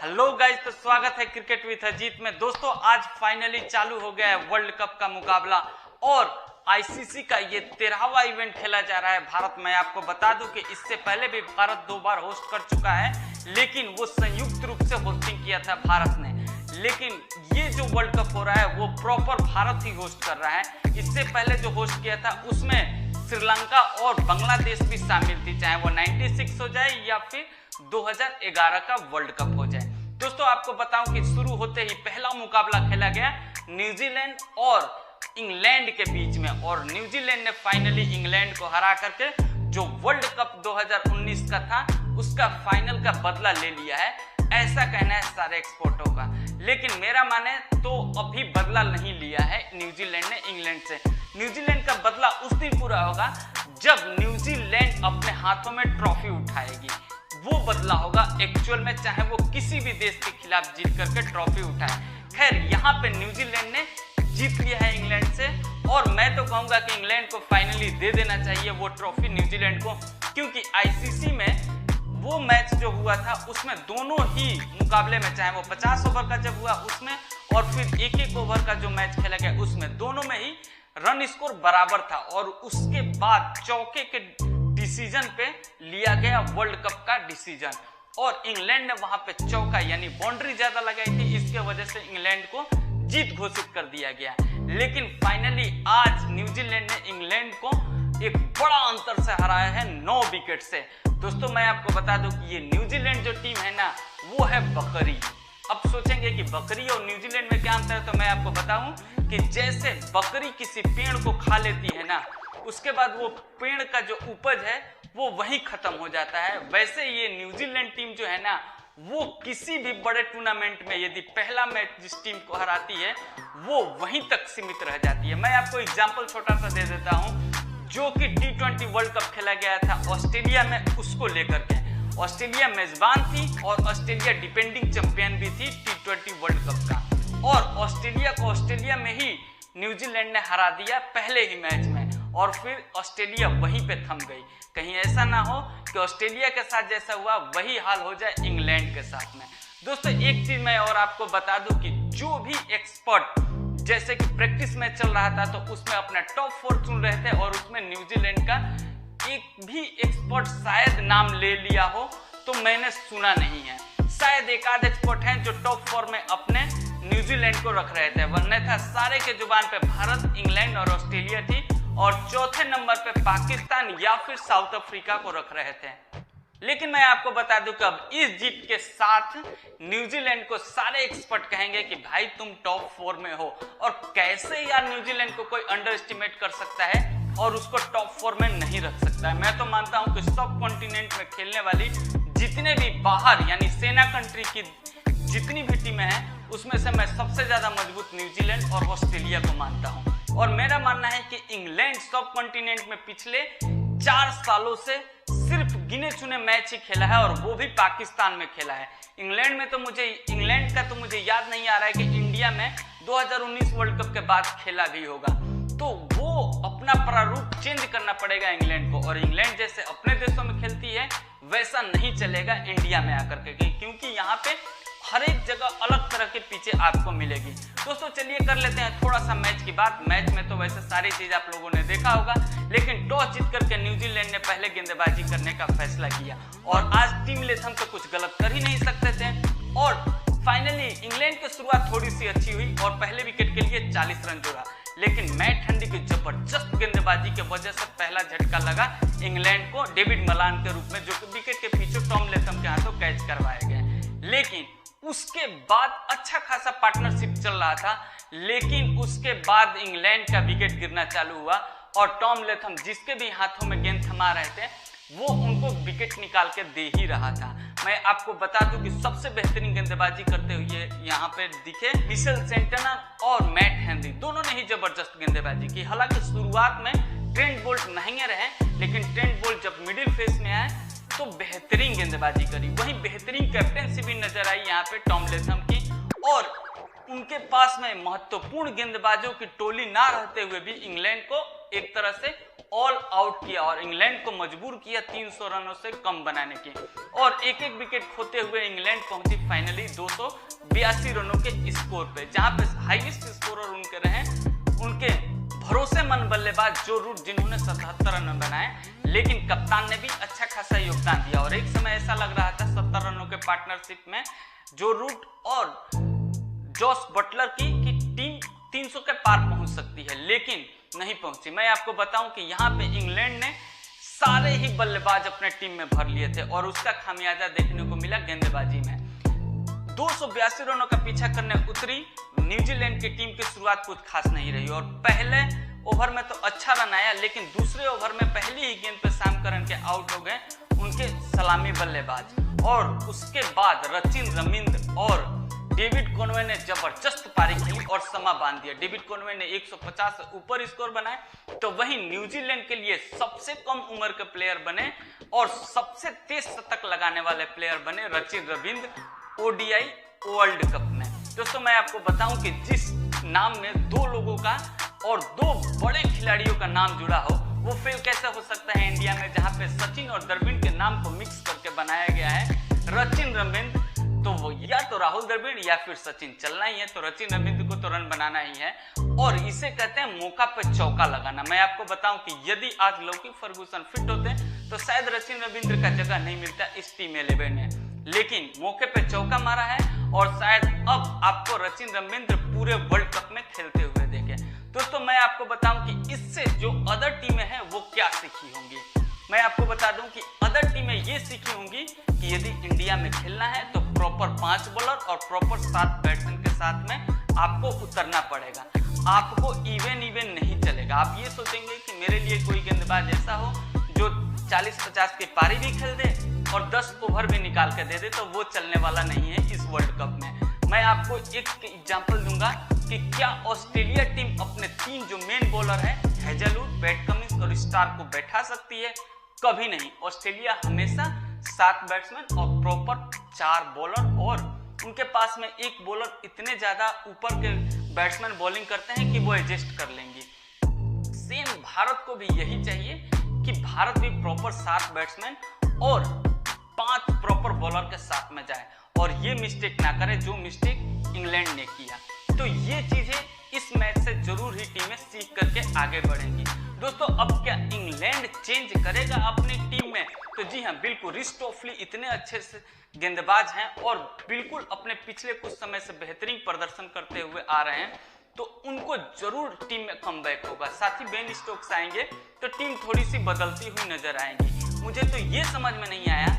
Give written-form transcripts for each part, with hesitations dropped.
Hello guys, तो स्वागत है क्रिकेट विद अजीत में। दोस्तों, आज फाइनली चालू हो गया है वर्ल्ड कप का मुकाबला और आईसीसी का ये 13वां इवेंट खेला जा रहा है भारत में। आपको बता दूं कि इससे पहले भी भारत 2 बार होस्ट कर चुका है, लेकिन वो संयुक्त रूप से होस्टिंग किया था भारत ने। लेकिन ये जो वर्ल्ड कप हो रहा है वो प्रॉपर भारत ही होस्ट कर रहा है। इससे पहले जो होस्ट किया था उसमें श्रीलंका और बांग्लादेश भी शामिल थी, चाहे वो 96 हो जाए या फिर 2011 का वर्ल्ड कप हो जाए। दोस्तों, आपको बताऊं कि शुरू होते ही पहला मुकाबला खेला गया न्यूजीलैंड और इंग्लैंड के बीच में, और न्यूजीलैंड ने फाइनली इंग्लैंड को हरा करके जो वर्ल्ड कप 2019 का था उसका फाइनल का बदला ले लिया है, ऐसा कहना है सारे एक्सपर्टों का। लेकिन मेरा माने तो अभी बदला नहीं लिया है न्यूजीलैंड ने इंग्लैंड से। न्यूजीलैंड का बदला उस दिन पूरा होगा जब न्यूजीलैंड अपने हाथों में ट्रॉफी उठाएगी। वो बदला होगा एक्चुअल में, चाहे वो किसी भी देश के खिलाफ जीत करके ट्रॉफी उठाए। खैर, यहाँ पे न्यूजीलैंड ने जीत लिया है इंग्लैंड से, और मैं तो कहूंगा कि इंग्लैंड को फाइनली दे देना चाहिए वो ट्रॉफी न्यूजीलैंड को, क्योंकि आईसीसी में वो मैच जो हुआ था उसमें दोनों ही मुकाबले में, चाहे वो 50 ओवर का जब हुआ उसमें और फिर एक ओवर का जो मैच खेला गया उसमें, दोनों में ही रन स्कोर बराबर था। और उसके बाद चौके के डिसीजन पे लिया गया वर्ल्ड कप का डिसीजन, और इंग्लैंड ने वहां पे चौका यानी बाउंड्री ज्यादा लगाई थी, इसके वजह से इंग्लैंड को जीत घोषित कर दिया गया। लेकिन फाइनली आज न्यूजीलैंड ने इंग्लैंड को एक बड़ा अंतर से हराया है 9 विकेट से। दोस्तों, मैं आपको बता दूं कि ये न्यूजीलैंड जो टीम है ना वो है बकरी। अब सोचेंगे कि बकरी और न्यूजीलैंड में क्या अंतर है, तो मैं आपको बताऊं कि जैसे बकरी किसी पेड़ को खा लेती है ना, उसके बाद वो पेड़ का जो उपज है वो वहीं खत्म हो जाता है, वैसे ये न्यूजीलैंड टीम जो है ना वो किसी भी बड़े टूर्नामेंट में यदि पहला मैच जिस टीम को हराती है वो वहीं तक सीमित रह जाती है। मैं आपको एग्जांपल छोटा सा दे देता हूं, जो कि T20 वर्ल्ड कप खेला गया था ऑस्ट्रेलिया में, उसको लेकर के। ऑस्ट्रेलिया मेजबान थी और ऑस्ट्रेलिया डिफेंडिंग चैंपियन भी थी T20 वर्ल्ड कप का, और ऑस्ट्रेलिया को ऑस्ट्रेलिया में ही न्यूजीलैंड ने हरा दिया पहले ही मैच में, और फिर ऑस्ट्रेलिया वहीं पे थम गई। कहीं ऐसा ना हो कि ऑस्ट्रेलिया के साथ जैसा हुआ वही हाल हो जाए इंग्लैंड के साथ में। दोस्तों, एक चीज मैं और आपको बता दूं कि जो भी एक्सपर्ट, जैसे कि प्रैक्टिस मैच चल रहा था तो उसमें अपना टॉप 4 चुन रहे थे, और उसमें न्यूजीलैंड का एक भी एक्सपर्ट शायद नाम ले लिया हो तो मैंने सुना नहीं है। शायद एक आध एक्सपर्ट हैं जो टॉप 4 में अपने न्यूजीलैंड को रख रहे थे, वरना था सारे के जुबान पे भारत, इंग्लैंड और ऑस्ट्रेलिया थी, और चौथे नंबर पे पाकिस्तान या फिर साउथ अफ्रीका को रख रहे थे। लेकिन मैं आपको बता दूं कि अब इस जीत के साथ न्यूजीलैंड को सारे एक्सपर्ट कहेंगे कि भाई तुम टॉप 4 में हो, और कैसे यार न्यूजीलैंड को कोई अंडर एस्टिमेट कर सकता है और उसको टॉप 4 में नहीं रख सकता है। मैं तो मानता हूं कि सब कॉन्टिनेंट में खेलने वाली जितने भी बाहर यानी सेना कंट्री की जितनी भी टीमें हैं उसमें से मैं सबसे ज्यादा मजबूत न्यूजीलैंड और ऑस्ट्रेलिया को मानता हूं। और मेरा मानना है कि इंग्लैंड सब कॉन्टिनेंट में पिछले 4 सालों से सिर्फ गिने चुने मैच ही खेला है, और वो भी पाकिस्तान में खेला है। इंग्लैंड का तो मुझे याद नहीं आ रहा है कि इंडिया में 2019 वर्ल्ड कप के बाद खेला भी होगा। तो वो अपना प्रारूप चेंज करना पड़ेगा इंग्लैंड को, और इंग्लैंड जैसे अपने देशों में खेलती है वैसा नहीं चलेगा इंडिया में आकर के, क्योंकि यहाँ पे हर एक जगह अलग तरह के पीछे आपको मिलेगी। दोस्तों, चलिए कर लेते हैं थोड़ा सा मैच की बात। मैच में तो वैसे सारी चीज आप लोगों ने देखा होगा, लेकिन टॉस जीत करके न्यूजीलैंड ने पहले गेंदबाजी करने का फैसला किया, और आज टीम लेथम तो कुछ गलत कर ही नहीं सकते थे, और फाइनली इंग्लैंड की शुरुआत थोड़ी सी अच्छी हुई और पहले विकेट के लिए 40 रन जोड़ा। लेकिन मैट हंडी की जबरदस्त गेंदबाजी की वजह से पहला झटका लगा इंग्लैंड को डेविड मलान के रूप में, जो कि विकेट के पीछे टॉम लेथम के हाथों कैच करवाए गए। लेकिन उसके बाद अच्छा खासा पार्टनरशिप चल रहा था, लेकिन उसके बाद इंग्लैंड का विकेट गिरना चालू हुआ, और टॉम लेथम जिसके भी हाथों में गेंद थमा रहे थे वो उनको विकेट निकाल के दे ही रहा था। मैं आपको बता दूं कि सबसे बेहतरीन गेंदबाजी करते हुए यहाँ पे दिखे मिशेल सेंटनर और मैट हेनरी, दोनों ने ही जबरदस्त गेंदबाजी की। हालांकि शुरुआत में ट्रेंट बोल्ट महंगे रहे, लेकिन ट्रेंट बोल्ट जब मिडिल फेस में आए तो बेहतरीन गेंदबाजी करी। वहीं बेहतरीन कैप्टेंसी भी नजर आई यहाँ पे टॉम लेथम की, और उनके पास में महत्वपूर्ण गेंदबाजों की टोली ना रहते हुए भी इंग्लैंड को एक तरह से ऑल आउट किया और इंग्लैंड को मजबूर किया 300 रनों से कम बनाने की और एक एक विकेट खोते हुए इंग्लैंड पहुंची फाइनली 282 रनों के स्कोर पे, जहां पे हाईएस्ट स्कोरर उनके रहे उनके भरोसेमंद बल्लेबाज जो रूट, जिन्होंने 77 रन बनाए, लेकिन कप्तान ने भी अच्छा खासा योगदान दिया और एक समय ऐसा लग रहा था 70 रनों के पार्टनरशिप में जो रूट और जॉस बटलर की टीम 300 के पार पहुंच सकती है, लेकिन नहीं पहुंची। मैं आपको बताऊं कि यहाँ पे इंग्लैंड ने सारे ही बल्लेबाज अपने टीम में भर लिए थे और उसका खामियाजा देखने को मिला गेंदबाजी में। 282 रनों का पीछा करने उतरी न्यूजीलैंड की टीम की शुरुआत कुछ खास नहीं रही और पहले ओवर में तो अच्छा रन आया, लेकिन दूसरे ओवर में पहली ही गेंद पे सैम करन के आउट हो गए उनके सलामी बल्लेबाज और उसके बाद सचिन रविंद्र और डेविड कॉनवे ने जबरदस्त पारी खेली और समा बांध दिया। डेविड कॉनवे ने 150 से ऊपर स्कोर बनाए, तो वहीं न्यूजीलैंड के लिए सबसे कम उम्र के प्लेयर बने और सबसे तेज शतक लगाने वाले प्लेयर बने Sachin Ravindra ODI world cup में। दोस्तों मैं आपको बताऊं कि जिस नाम में दो लोगों का और दो बड़े खिलाड़ियों का नाम जुड़ा हो वो फेल कैसे हो सकता है इंडिया में, जहां पे सचिन और द्रविड़ के नाम को मिक्स करके बनाया गया है सचिन रविंद्र, तो वो या तो राहुल द्रविड़ या फिर सचिन चलना ही है, तो सचिन रविंद्र को तो रन बनाना ही है और इसे कहते हैं मौका पे चौका लगाना। मैं आपको बताऊं कि यदि आज लौकी फर्गूसन फिट होते तो शायद सचिन रविंद्र का जगह नहीं मिलता इस टीम 11 में, लेकिन मौके पे चौका मारा है और शायद अब आपको सचिन रविंद्र पूरे वर्ल्ड कप में खेलते हुए देखे। दोस्तों मैं आपको बताऊं कि इससे जो अदर टीमें हैं वो क्या सीखी होंगी। मैं आपको बता दूं कि अदर टीमें ये सीखी होंगी कि यदि इंडिया में खेलना है तो प्रॉपर 5 बॉलर और प्रॉपर 7 बैट्समैन के साथ में आपको उतरना पड़ेगा, आपको इवन नहीं चलेगा। आप ये सोचेंगे कि मेरे लिए कोई गेंदबाज ऐसा हो जो 40-50 की पारी भी खेल दे और 10 ओवर भी निकाल के दे दे, तो वो चलने वाला नहीं है इस वर्ल्ड कप में। मैं आपको एक एग्जांपल दूंगा कि क्या ऑस्ट्रेलिया टीम अपने 3 जो मेन बॉलर है हेजलवुड, पैट कमिंस और स्टार्क को बैठा सकती है? कभी नहीं। ऑस्ट्रेलिया हमेशा 7 बैट्समैन और प्रॉपर 4 बॉलर और उनके पास में एक बॉलर इतने ज्यादा ऊपर के बैट्समैन बॉलिंग करते हैं कि वो एडजस्ट कर लेंगे। सेम भारत को भी यही चाहिए कि भारत भी प्रॉपर 7 बैट्समैन और 5 प्रॉपर बॉलर के साथ में जाए और ये मिस्टेक ना करे जो मिस्टेक इंग्लैंड ने किया। तो ये चीजें इस मैच से जरूर ही टीमें सीख करके आगे बढ़ेंगी। दोस्तों अब क्या इंग्लैंड चेंज करेगा अपनी टीम में? तो जी हाँ बिल्कुल, रिस टॉफली इतने अच्छे से गेंदबाज हैं और बिल्कुल अपने पिछले कुछ समय से बेहतरीन प्रदर्शन करते हुए आ रहे हैं, तो उनको जरूर टीम में कमबैक होगा। साथ ही बेन स्टोक्स आएंगे तो टीम थोड़ी सी बदलती हुई नजर आएंगी। मुझे तो ये समझ में नहीं आया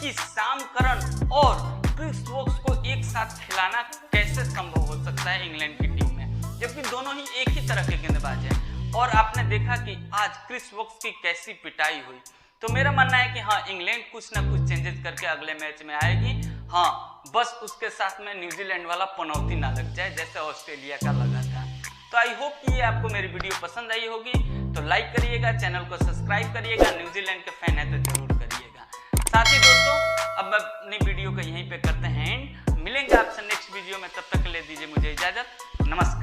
कि सैम करन और क्रिस वोक्स को एक साथ खिलाना कैसे संभव हो सकता है इंग्लैंड की टीम में, जबकि दोनों ही एक ही तरह के गेंदबाज हैं। और आपने देखा कि आज क्रिस वोक्स की कैसी पिटाई हुई। तो मेरा मानना है कि हाँ इंग्लैंड कुछ ना कुछ चेंजेस करके अगले मैच में आएगी। हाँ बस उसके साथ में न्यूजीलैंड वाला पनौती ना लग जाए जैसे ऑस्ट्रेलिया का लगा था। तो आई होप कि ये आपको मेरी वीडियो पसंद आई होगी, तो लाइक करिएगा, चैनल को सब्सक्राइब करिएगा, न्यूजीलैंड के फैन है तो जरूर करिएगा। साथ ही दोस्तों अब अपनी वीडियो को यहीं पे करते हैं एंड, मिलेंगे आपसे नेक्स्ट वीडियो में, तब तक के लिए दीजिए मुझे इजाजत, नमस्कार।